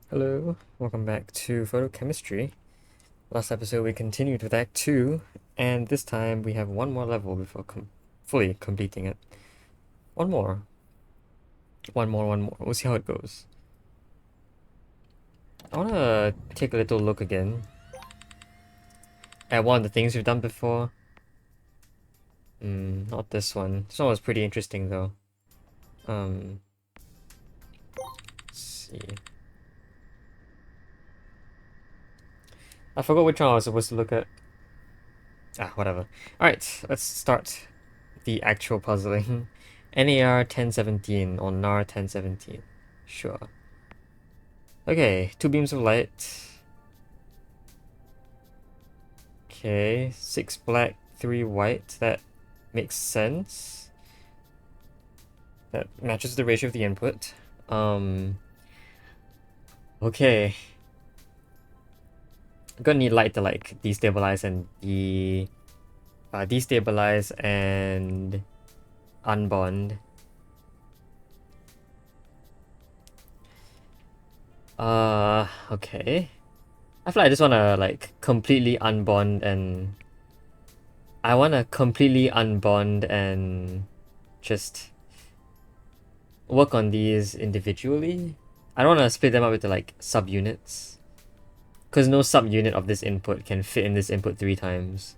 Hello, welcome back to Photochemistry. Last episode we continued with Act 2, and this time we have one more level before fully completing it. One more. One more. We'll see how it goes. I wanna take a little look again at one of the things we've done before. Not this one. This one was pretty interesting though. Let's see. I forgot which one I was supposed to look at. Whatever. Alright, let's start the actual puzzling. NAR 1017 or NAR 1017. Sure. Okay, two beams of light. Okay, 6 black, 3 white. That makes sense. That matches the ratio of the input. Okay. I'm gonna need light to like destabilize and destabilize and unbond. Okay. I feel like I just wanna like completely unbond and I wanna completely unbond and just work on these individually. I don't wanna split them up into like subunits. Because no subunit of this input can fit in this input 3 times.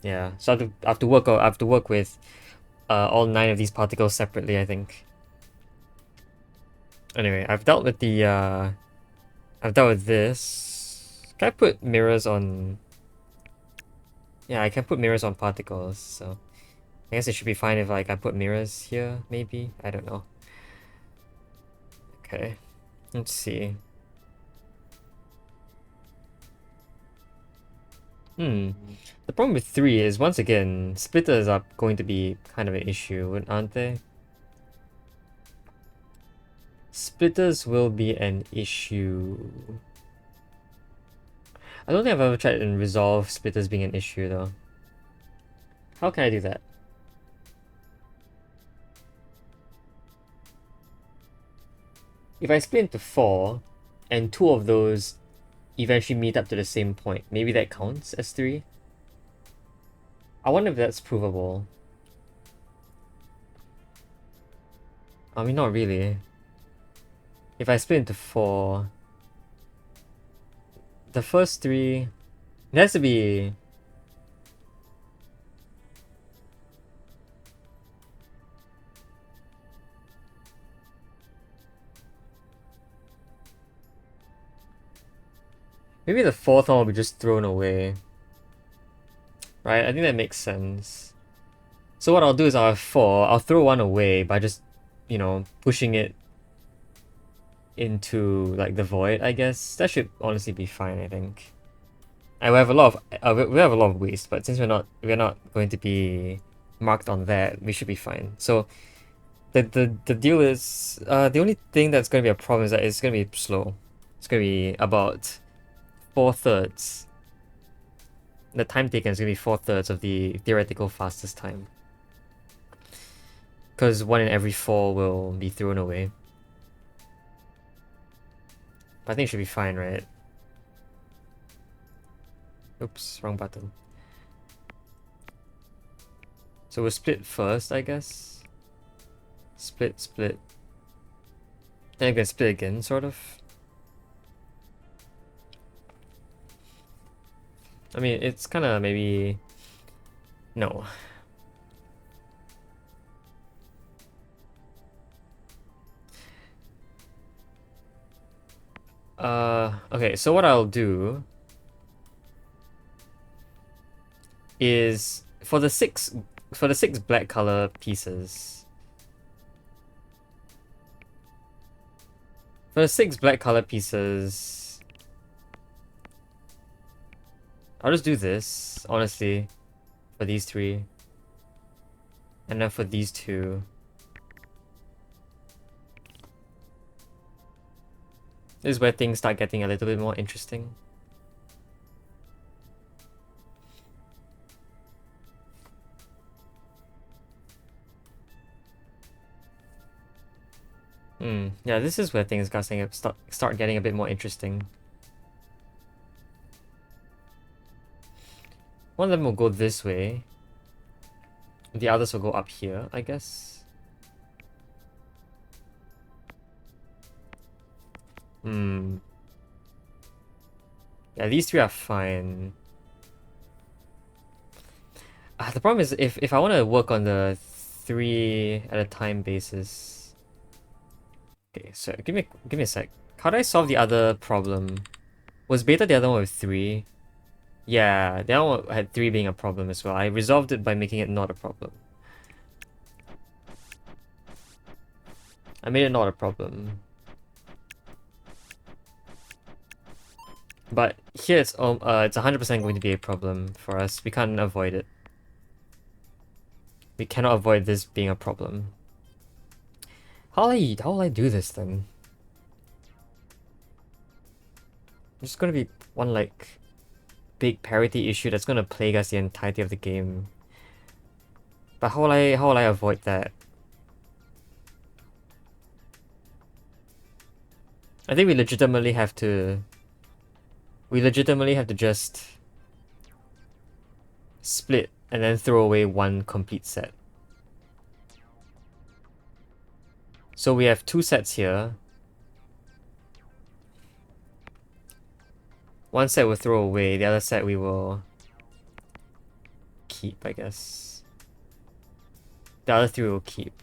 Yeah, so I have to work with all 9 of these particles separately, I think. Anyway, I've dealt with this. Can I put mirrors on? Yeah, I can put mirrors on particles, so I guess it should be fine if like I put mirrors here, maybe? I don't know. Okay, let's see. The problem with 3 is, once again, splitters are going to be kind of an issue, aren't they? Splitters will be an issue. I don't think I've ever tried and resolve splitters being an issue though. How can I do that? If I split into 4, and 2 of those eventually meet up to the same point, maybe that counts as 3? I wonder if that's provable. I mean, not really. If I split into 4, the first 3... It has to be... Maybe the 4th one will be just thrown away. Right? I think that makes sense. So what I'll do is I'll have 4, I'll throw 1 away by just, pushing it into like the void, I guess. That should honestly be fine, I think. And we have a lot of we have a lot of waste, but since we're not going to be marked on that, we should be fine. So the deal is the only thing that's gonna be a problem is that it's gonna be slow. It's gonna be about 4/3. The time taken is gonna be 4/3 of the theoretical fastest time. Because 1 in every 4 will be thrown away. But I think it should be fine, right? Oops, wrong button. So we'll split first, I guess. Split, split. Then I can split again, sort of. I mean, it's kind of maybe... No. Okay, so what I'll do is for the six black color pieces. For the 6 black color pieces, I'll just do this, honestly, for these 3. And then for these 2. This is where things start getting a little bit more interesting. Yeah, this is where things start getting a bit more interesting. One of them will go this way. The others will go up here, I guess. Hmm. Yeah, these three are fine. The problem is if I want to work on the 3 at a time basis. Okay, so give me a sec. How do I solve the other problem? Was beta the other one with 3? Yeah, the other one had 3 being a problem as well. I resolved it by making it not a problem. I made it not a problem. But here it's 100% going to be a problem for us. We can't avoid it. We cannot avoid this being a problem. How will I do this then? There's gonna be one like big parity issue that's gonna plague us the entirety of the game. But how will I avoid that? I think we legitimately have to just split and then throw away one complete set. So we have 2 sets here. One set we'll throw away, the other set we will keep, I guess. The other 3 we'll keep.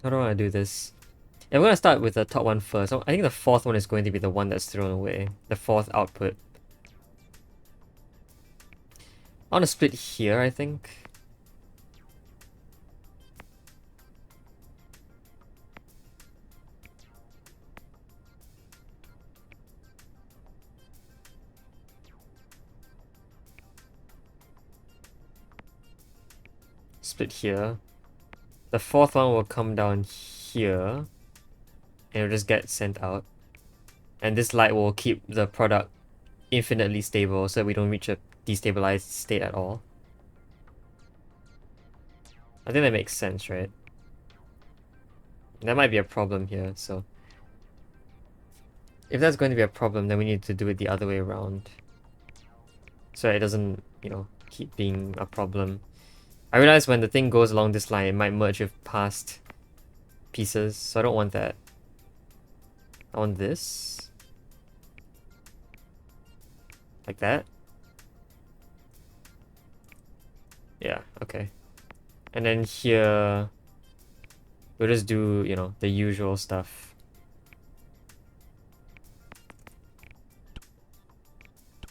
How do I want to do this? Yeah, we're gonna start with the top one first. So I think the 4th one is going to be the one that's thrown away. The 4th output. I want to split here, I think. Split here. The 4th one will come down here. And it'll just get sent out. And this light will keep the product infinitely stable so that we don't reach a destabilized state at all. I think that makes sense, right? That might be a problem here, so... If that's going to be a problem, then we need to do it the other way around. So it doesn't, keep being a problem. I realize when the thing goes along this line, it might merge with past pieces, so I don't want that. I want this. Like that. Yeah, okay. And then here, we'll just do, the usual stuff.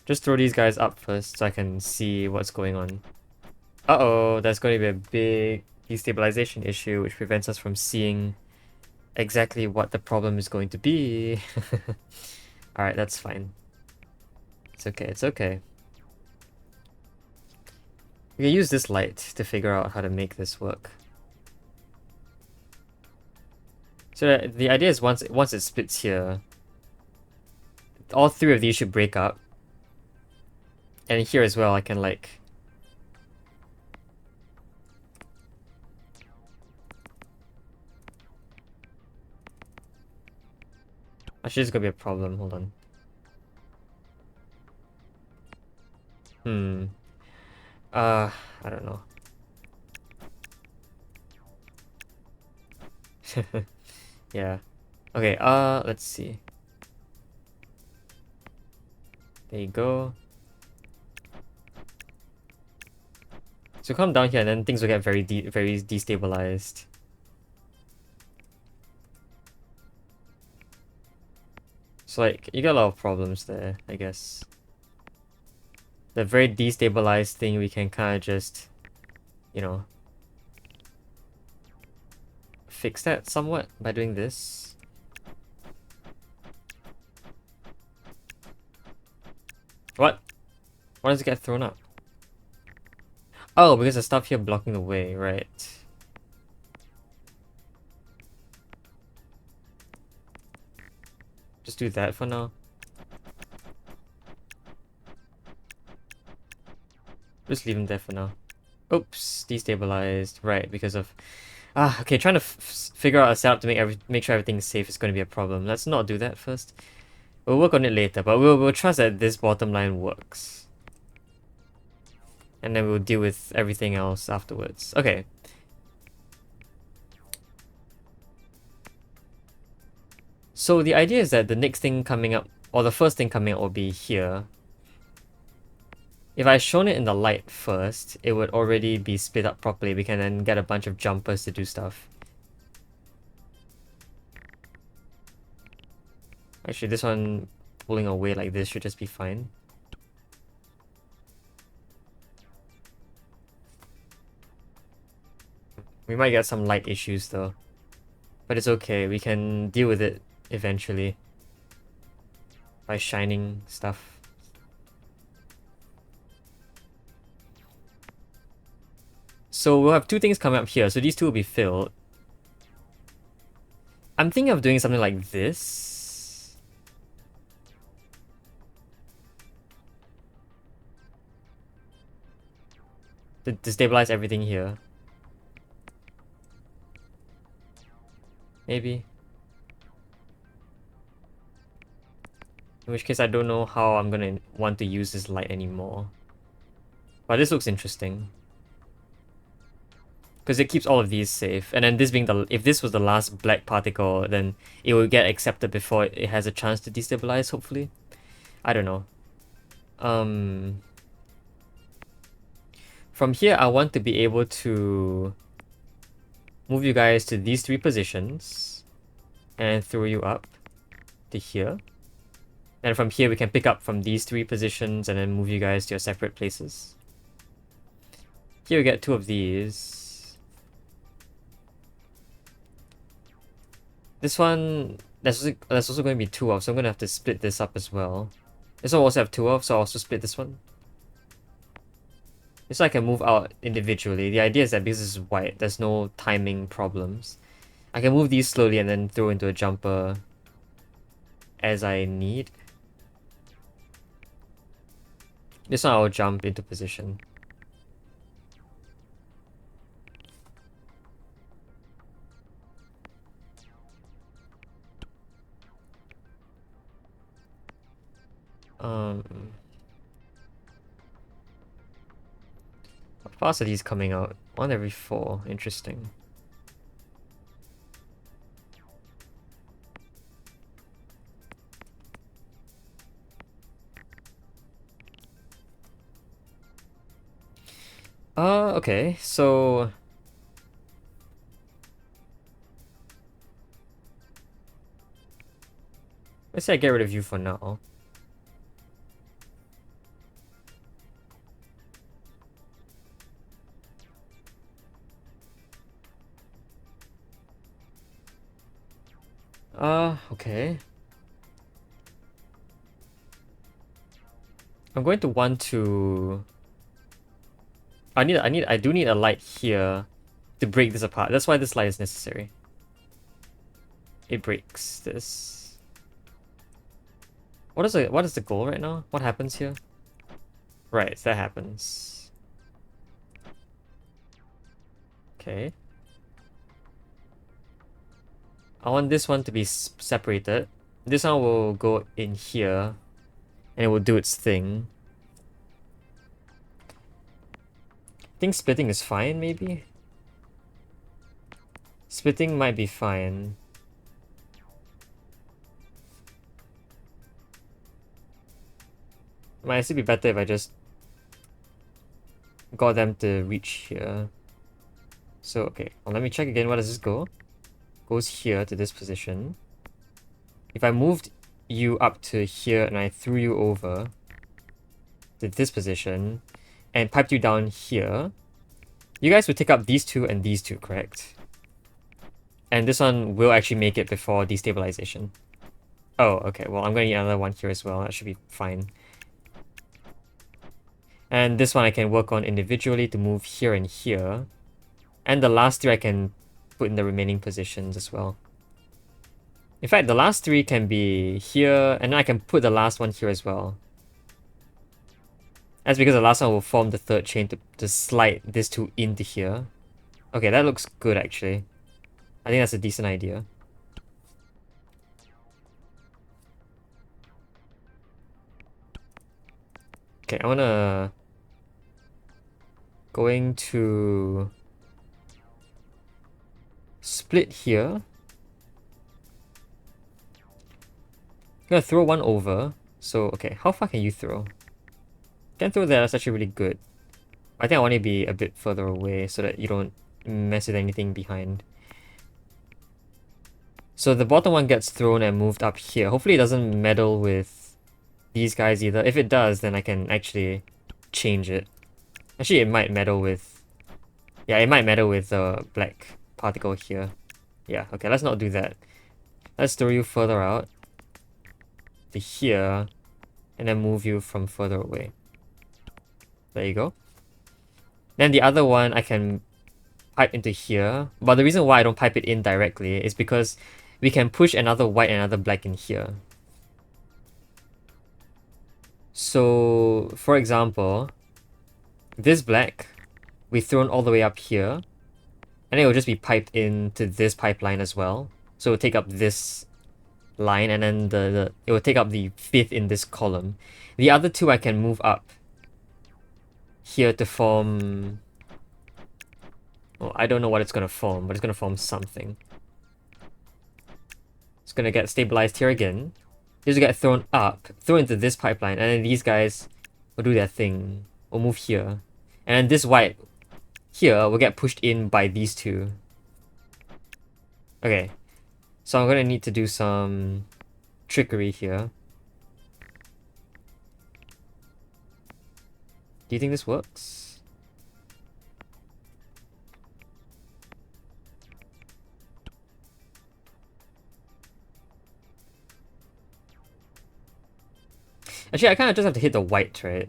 Just throw these guys up first so I can see what's going on. Uh-oh, that's going to be a big destabilization issue which prevents us from seeing exactly what the problem is going to be. Alright, that's fine. It's okay, it's okay. We can use this light to figure out how to make this work. So the idea is once it splits here, all 3 of these should break up. And here as well, I can like... Actually, this is gonna be a problem, hold on. I don't know. Yeah. Okay, let's see. There you go. So come down here and then things will get very destabilized. So like, you get a lot of problems there, I guess. The very destabilized thing we can kind of just, fix that somewhat by doing this. What? Why does it get thrown up? Oh, because the stuff here blocking the way, right. Just do that for now. Just leave them there for now. Oops, destabilized. Right, because of... okay, trying to figure out a setup to make sure everything's safe is going to be a problem. Let's not do that first. We'll work on it later, but we'll trust that this bottom line works. And then we'll deal with everything else afterwards. Okay. So the idea is that the next thing coming up, or the first thing coming up will be here. If I shown it in the light first, it would already be split up properly. We can then get a bunch of jumpers to do stuff. Actually, this one pulling away like this should just be fine. We might get some light issues though. But it's okay, we can deal with it eventually. By shining stuff. So we'll have two things coming up here. So these two will be filled. I'm thinking of doing something like this. To stabilize everything here. Maybe. In which case I don't know how I'm gonna want to use this light anymore. But this looks interesting. Because it keeps all of these safe. And then this being if this was the last black particle, then it will get accepted before it has a chance to destabilize, hopefully. I don't know. From here, I want to be able to move you guys to these three positions and throw you up to here. And from here, we can pick up from these three positions and then move you guys to your separate places. Here we get two of these. This one, there's also going to be two of, so I'm going to have to split this up as well. This one will also have two of, so I'll also split this one. This one I can move out individually. The idea is that because this is white, there's no timing problems. I can move these slowly and then throw into a jumper as I need. This one I'll jump into position. How fast are these coming out? 1 every 4. Interesting. Okay, so... let's say I get rid of you for now. Okay. I'm going to want to... I do need a light here to break this apart. That's why this light is necessary. It breaks this. What is the goal right now? What happens here? Right, that happens. Okay. I want this one to be separated. This one will go in here and it will do its thing. I think splitting is fine, maybe? Splitting might be fine. It might still be better if I just got them to reach here. So, okay. Well, let me check again. What does this go? Goes here to this position. If I moved you up to here and I threw you over to this position and piped you down here, you guys would take up these two and these two, correct? And this one will actually make it before destabilization. Oh, okay. Well, I'm going to need another one here as well. That should be fine. And this one I can work on individually to move here and here. And the last three I can put in the remaining positions as well. In fact, the last three can be here, and then I can put the last one here as well. That's because the last one will form the third chain to slide this two into here. Okay, that looks good actually. I think that's a decent idea. Okay, I wanna going to split here. I'm gonna throw one over. So okay, how far can you throw? Can throw there, that's actually really good. I think I want to be a bit further away so that you don't mess with anything behind. So the bottom one gets thrown and moved up here. Hopefully it doesn't meddle with these guys either. If it does, then I can actually change it. Actually, it might meddle with... Yeah, it might meddle with the black particle here. Yeah, okay, let's not do that. Let's throw you further out to here and then move you from further away. There you go. Then the other one I can pipe into here. But the reason why I don't pipe it in directly is because we can push another white and another black in here. So, for example, this black, we've thrown all the way up here, and it will just be piped into this pipeline as well. So it'll take up this line, and then it will take up the fifth in this column. The other two I can move up here to form... Well, I don't know what it's going to form, but it's going to form something. It's going to get stabilized here again. These will get thrown up, thrown into this pipeline, and then these guys will do their thing. Will move here. And then this white here will get pushed in by these two. Okay. So I'm going to need to do some trickery here. Do you think this works? Actually, I kind of just have to hit the white, right?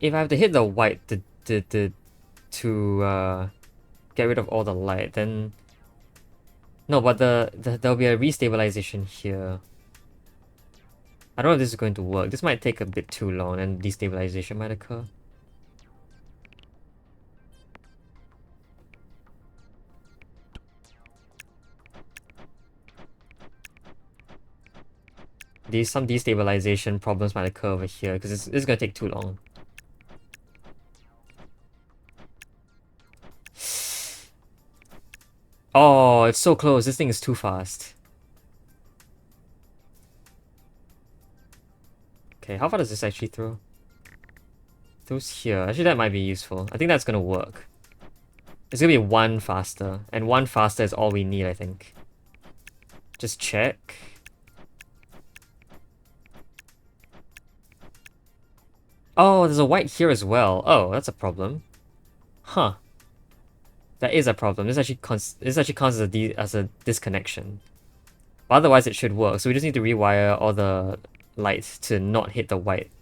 If I have to hit the white to get rid of all the light, then... No, but there'll be a restabilization here. I don't know if this is going to work. This might take a bit too long and destabilization might occur. Some destabilization problems might occur over here because this is going to take too long. Oh, it's so close. This thing is too fast. Okay, how far does this actually throw? Throws here. Actually, that might be useful. I think that's going to work. It's going to be one faster. And one faster is all we need, I think. Just check. Oh, there's a white here as well. Oh, that's a problem. Huh. That is a problem. This actually counts as a disconnection. But otherwise, it should work. So we just need to rewire all the lights to not hit the white.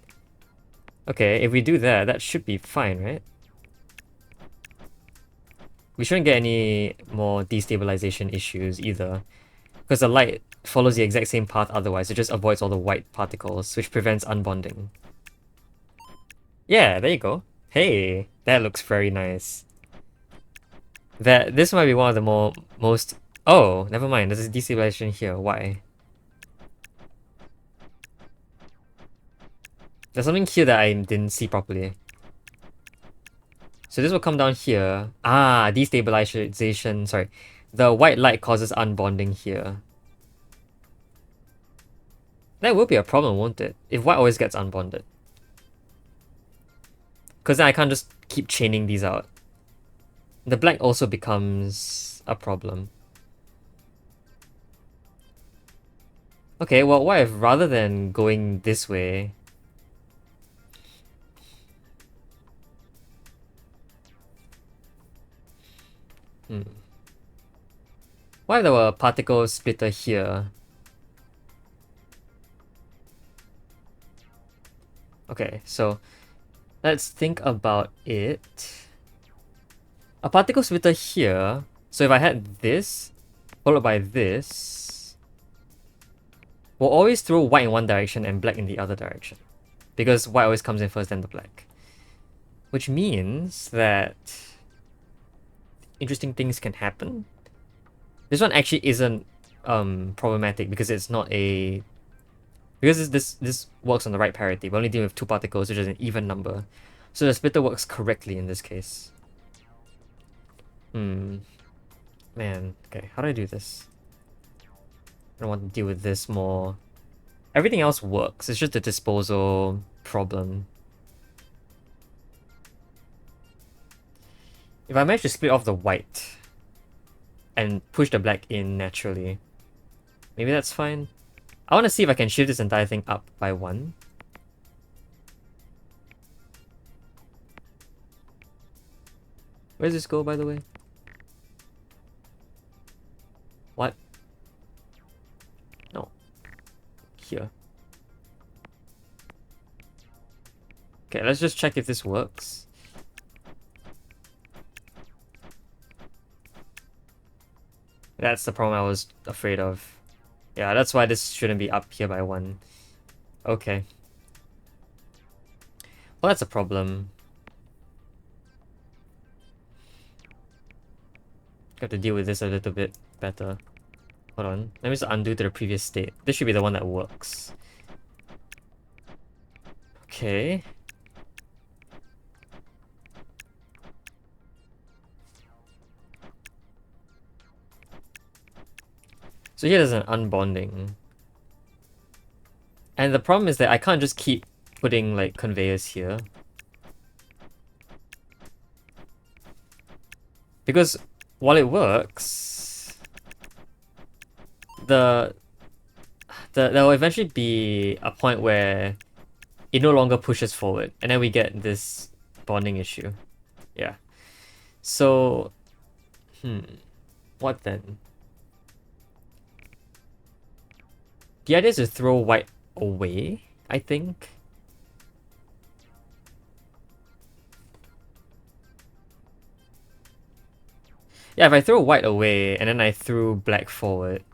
Okay, if we do that, that should be fine, right? We shouldn't get any more destabilization issues either. Because the light follows the exact same path otherwise. It just avoids all the white particles, which prevents unbonding. Yeah, there you go. Hey, that looks very nice. This might be one of the most... Oh, never mind. There's a destabilization here. Why? There's something here that I didn't see properly. So this will come down here. Ah, destabilization. Sorry. The white light causes unbonding here. That will be a problem, won't it? If white always gets unbonded. Because then I can't just keep chaining these out. The black also becomes a problem. Okay, well, what if rather than going this way... What if there were a particle splitter here? Okay, so let's think about it. a particle splitter here. So if I had this, followed by this, we'll always throw white in one direction and black in the other direction. Because white always comes in first, then the black. Which means that interesting things can happen. This one actually isn't problematic because it's not a... Because this works on the right parity. We're only dealing with two particles, which is an even number. So the splitter works correctly in this case. Man, okay, how do I do this? I don't want to deal with this more. Everything else works, it's just the disposal problem. If I manage to split off the white and push the black in naturally, maybe that's fine. I want to see if I can shift this entire thing up by 1. Where does this go, by the way? What? No. Here. Okay, let's just check if this works. That's the problem I was afraid of. Yeah, that's why this shouldn't be up here by 1. Okay. Well, that's a problem. Got to deal with this a little bit better. Hold on. Let me just undo to the previous state. This should be the one that works. Okay. So here there's an unbonding. And the problem is that I can't just keep putting like conveyors here. Because while it works, there will eventually be a point where it no longer pushes forward, and then we get this bonding issue. Yeah. So, what then? The idea is to throw white away, I think. Yeah, if I throw white away and then I threw black forward.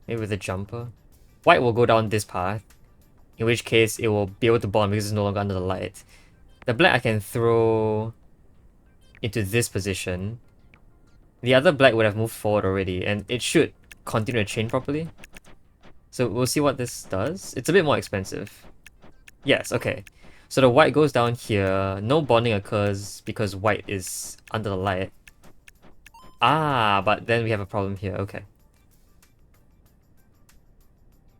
Maybe with a jumper. White will go down this path, in which case it will be able to bond because it's no longer under the light. The black I can throw into this position. The other black would have moved forward already, and it should continue to chain properly. So we'll see what this does. It's a bit more expensive. Yes, okay. So the white goes down here. No bonding occurs because white is under the light. Ah, but then we have a problem here. Okay.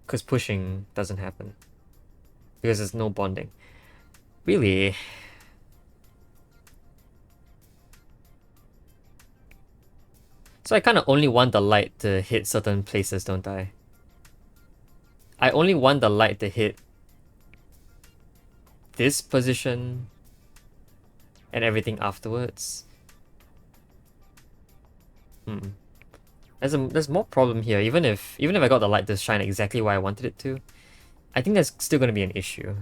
Because pushing doesn't happen. Because there's no bonding. Really? So I kind of only want the light to hit certain places, don't I? I only want the light to hit this position and everything afterwards. There's more problem here. Even if I got the light to shine exactly where I wanted it to, I think that's still going to be an issue.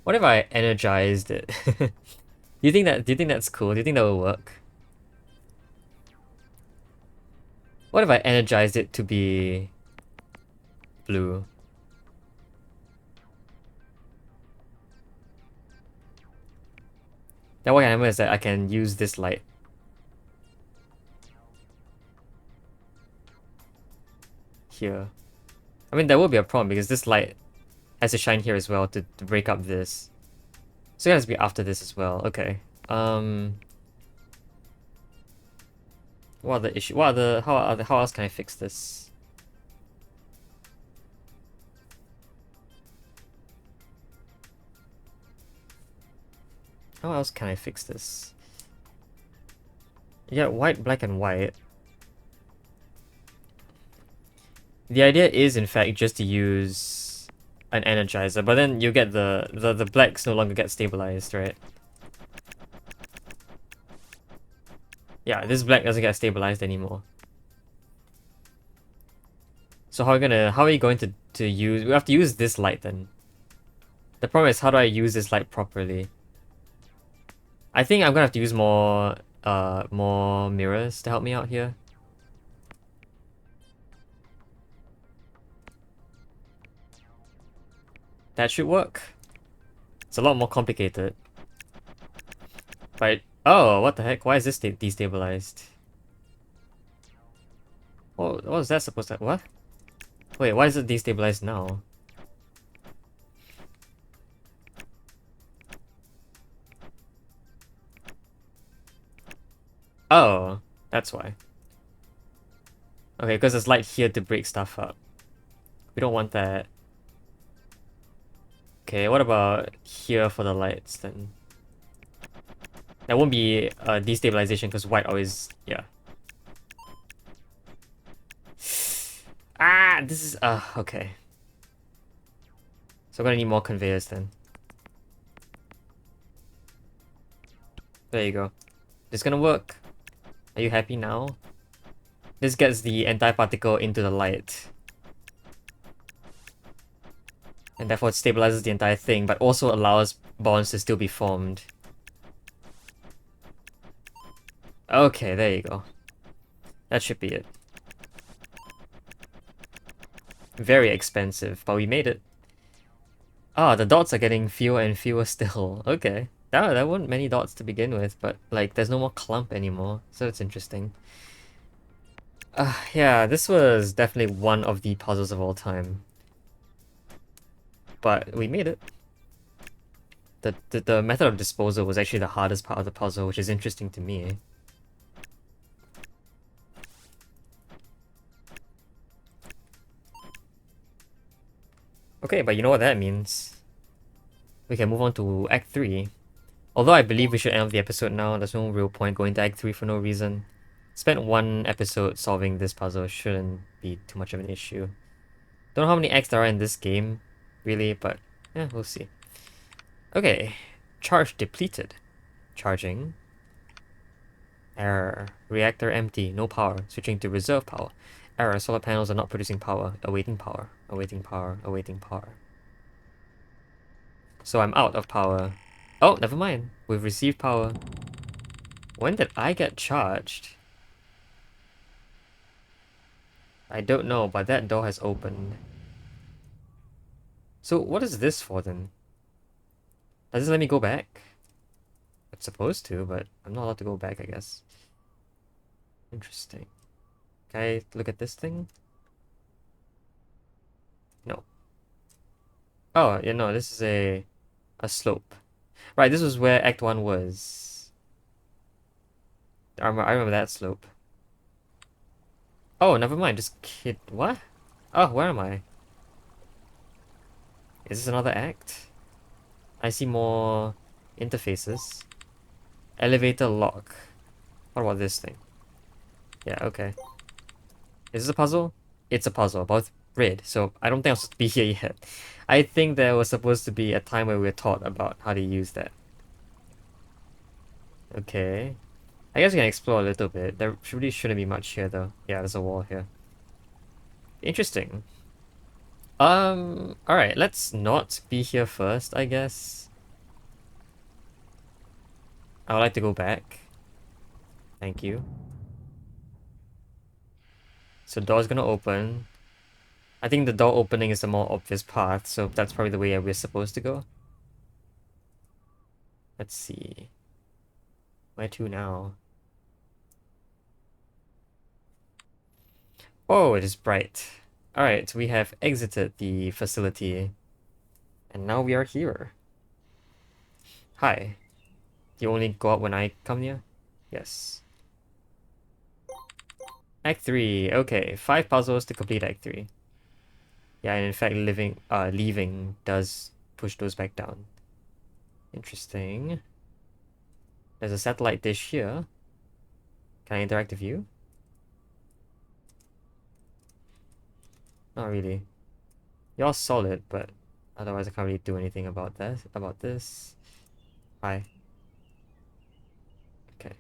What if I energized it? Do you think that's cool? Do you think that will work? What if I energized it to be blue? Then what can happen is that I can use this light. Here. I mean, there will be a problem because this light has to shine here as well to break up this. So it has to be after this as well. Okay. What are the issues? How else can I fix this? How else can I fix this? Yeah, white, black, and white. The idea is, in fact, just to use an energizer, but then you get the blacks no longer get stabilized, right? Yeah, this black doesn't get stabilized anymore. So how are you going to use, we have to use this light then. The problem is, how do I use this light properly? I think I'm gonna have to use more mirrors to help me out here. That should work. It's a lot more complicated. But oh, what the heck? Why is this destabilized? What was that supposed to, what? Wait, why is it destabilized now? Oh, that's why. Okay, because there's light here to break stuff up. We don't want that. Okay, what about here for the lights then? That won't be a destabilization because white always, yeah. Ah, this is, okay. So we're gonna need more conveyors then. There you go. This gonna work. Are you happy now? This gets the antiparticle into the light. And therefore it stabilizes the entire thing, but also allows bonds to still be formed. Okay, there you go. That should be it. Very expensive, but we made it. Ah, the dots are getting fewer and fewer still. Okay. There weren't many dots to begin with, but like there's no more clump anymore, so it's interesting. Yeah, this was definitely one of the puzzles of all time. But we made it. The method of disposal was actually the hardest part of the puzzle, which is interesting to me. Okay, but you know what that means. We can move on to Act 3. Although I believe we should end the episode now, there's no real point going to Act 3 for no reason. Spent one episode solving this puzzle, shouldn't be too much of an issue. Don't know how many acts there are in this game, really, but yeah, we'll see. Okay, charge depleted. Charging. Error. Reactor empty, no power. Switching to reserve power. Error, solar panels are not producing power. Awaiting power. Awaiting power. Awaiting power. So I'm out of power. Oh, never mind. We've received power. When did I get charged? I don't know, but that door has opened. So what is this for then? Does this let me go back? It's supposed to, but I'm not allowed to go back, I guess. Interesting. Can I look at this thing? No. Oh, yeah, no, this is a slope. Right, this was where Act 1 was. I remember that slope. Oh, never mind, just kid. What? Oh, where am I? Is this another act? I see more interfaces. Elevator lock. What about this thing? Yeah, okay. Is this a puzzle? It's a puzzle, both red, so I don't think I'm supposed to be here yet. I think there was supposed to be a time where we were taught about how to use that. Okay. I guess we can explore a little bit. There really shouldn't be much here though. Yeah, there's a wall here. Interesting. Alright, let's not be here first, I guess. I would like to go back. Thank you. So door's gonna open. I think the door opening is the more obvious path, so that's probably the way we're supposed to go. Let's see. Where to now? Oh, it is bright. Alright, we have exited the facility. And now we are here. Hi. You only go out when I come near? Yes. Act 3. Okay, 5 puzzles to complete Act 3. Yeah, and in fact, leaving does push those back down. Interesting. There's a satellite dish here. Can I interact with you? Not really. You're solid, but otherwise I can't really do anything about that. About this. Hi. Okay.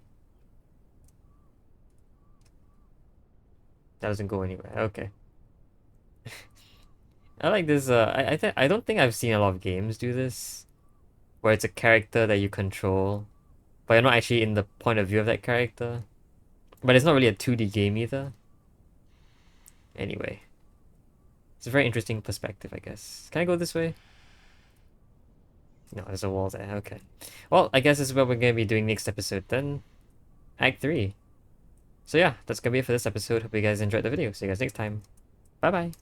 That doesn't go anywhere. Okay. I like this. I don't think I've seen a lot of games do this, where it's a character that you control, but you're not actually in the point of view of that character. But it's not really a 2D game either. Anyway, it's a very interesting perspective, I guess. Can I go this way? No, there's a wall there. Okay. Well, I guess this is what we're gonna be doing next episode then. Act 3. So yeah, that's gonna be it for this episode. Hope you guys enjoyed the video. See you guys next time. Bye bye.